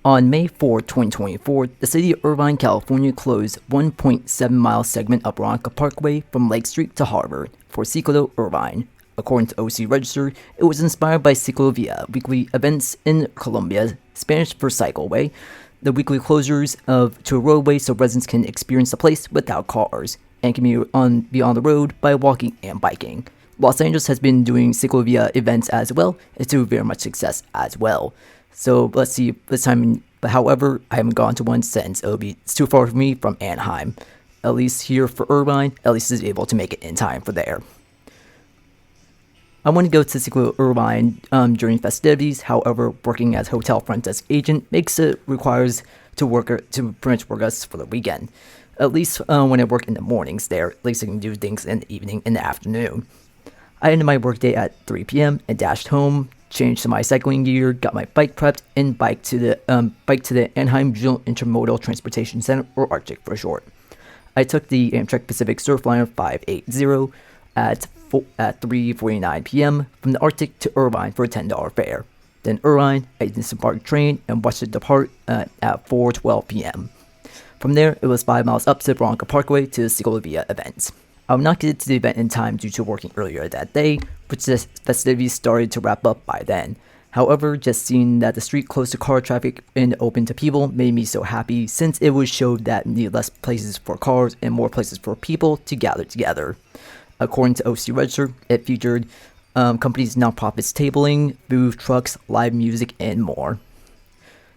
On May 4, 2024, the city of Irvine, California closed 1.7-mile segment of Barranca Parkway from Lake Street to Harvard for Ciclo Irvine. According to OC Register, it was inspired by CICLOVia, weekly events in Colombia, Spanish for cycleway, the weekly closures to a roadway so residents can experience the place without cars, and can be on the road by walking and biking. Los Angeles has been doing CICLOVia events as well, and to very much success as well. So let's see this time. But however, I haven't gone to one since it's too far for me from Anaheim. At least here for Irvine, at least is able to make it in time for there. I want to go to Ciclo Irvine during festivities. However, working as hotel front desk agent requires to pretty much work us for the weekend. At least when I work in the mornings there, at least I can do things in the evening and the afternoon. I ended my workday at 3 p.m. and dashed home, changed to my cycling gear, got my bike prepped, and biked to the Anaheim Regional Intermodal Transportation Center, or ARTIC for short. I took the Amtrak Pacific Surfliner 580 at 3:49 p.m. from the ARTIC to Irvine for a $10 fare. Then Irvine, I disembarked train and watched it depart at 4:12 p.m. From there, it was 5 miles up to Barranca Parkway to the CICLOVia events. I would not get to the event in time due to working earlier that day, which the festivities started to wrap up by then. However, just seeing that the street closed to car traffic and open to people made me so happy, since it was showed that needed less places for cars and more places for people to gather together. According to OC Register, it featured companies, nonprofits tabling, food trucks, live music, and more.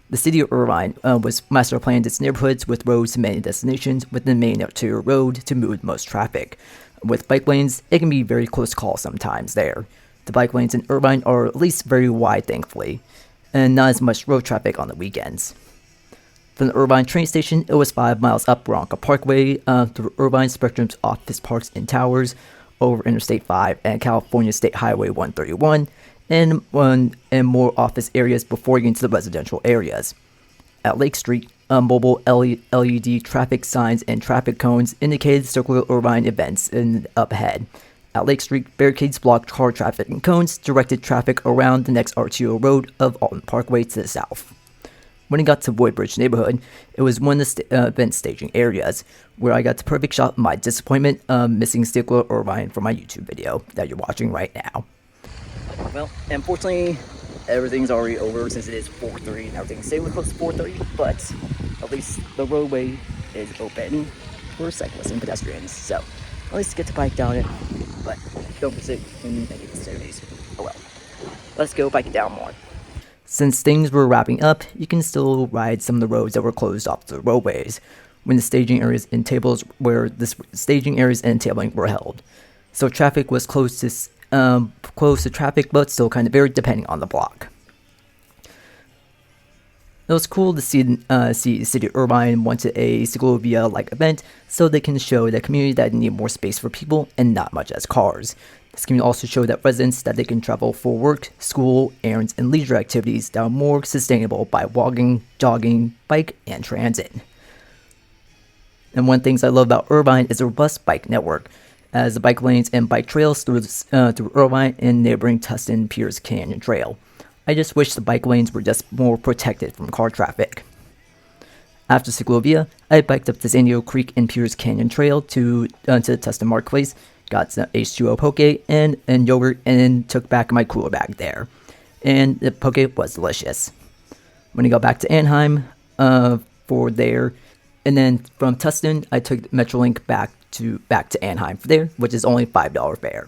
The city of Irvine was master planned its neighborhoods with roads to many destinations within the main arterial road to move most traffic. With bike lanes, it can be very close call sometimes there. The bike lanes in Irvine are at least very wide, thankfully, and not as much road traffic on the weekends. From the Irvine train station, it was 5 miles up Barranca Parkway through Irvine Spectrum's office parks and towers, over Interstate 5 and California State Highway 131, and more office areas before getting to the residential areas. At Lake Street, mobile LED traffic signs and traffic cones indicated Ciclo Irvine events up ahead. At Lake Street, barricades blocked car traffic and cones directed traffic around the next arterial road of Alton Parkway to the south. When I got to Woodbridge neighborhood, it was one of the event staging areas, where I got the perfect shot of my disappointment missing Ciclo Irvine from my YouTube video that you're watching right now. Well, unfortunately, everything's already over since it is 4:30 and everything's staying close to 4:30, but at least the roadway is open for cyclists and pedestrians, so at least get to bike down it, but don't visit in any festivities. Oh well. Let's go bike down more. Since things were wrapping up, you can still ride some of the roads that were closed off to the roadways when the staging areas and tabling were held. So traffic was close to traffic, but still kind of varied depending on the block. It was cool to see City of Irvine wanted a CICLOVia-like event so they can show the community that need more space for people and not much as cars. This can also show that residents that they can travel for work, school, errands, and leisure activities that are more sustainable by walking, jogging, bike, and transit. And one of the things I love about Irvine is a robust bike network, as the bike lanes and bike trails through Irvine and neighboring Tustin Pierce Canyon Trail. I just wish the bike lanes were just more protected from car traffic. After CICLOVia, I biked up the San Diego Creek and Pierce Canyon Trail to the Tustin Marketplace, got some H2O poke and yogurt, and took back my cooler bag there. And the poke was delicious. When I got back to Anaheim for there, and then from Tustin, I took Metrolink back to Anaheim for there, which is only $5 fare.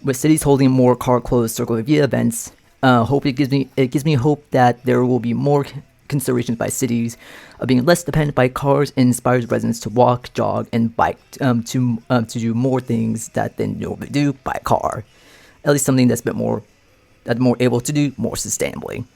With cities holding more car-closed CICLOVia events, it gives me hope that there will be more considerations by cities of being less dependent by cars, and inspires residents to walk, jog, and bike to do more things that they normally do by car. At least something that's more able to do more sustainably.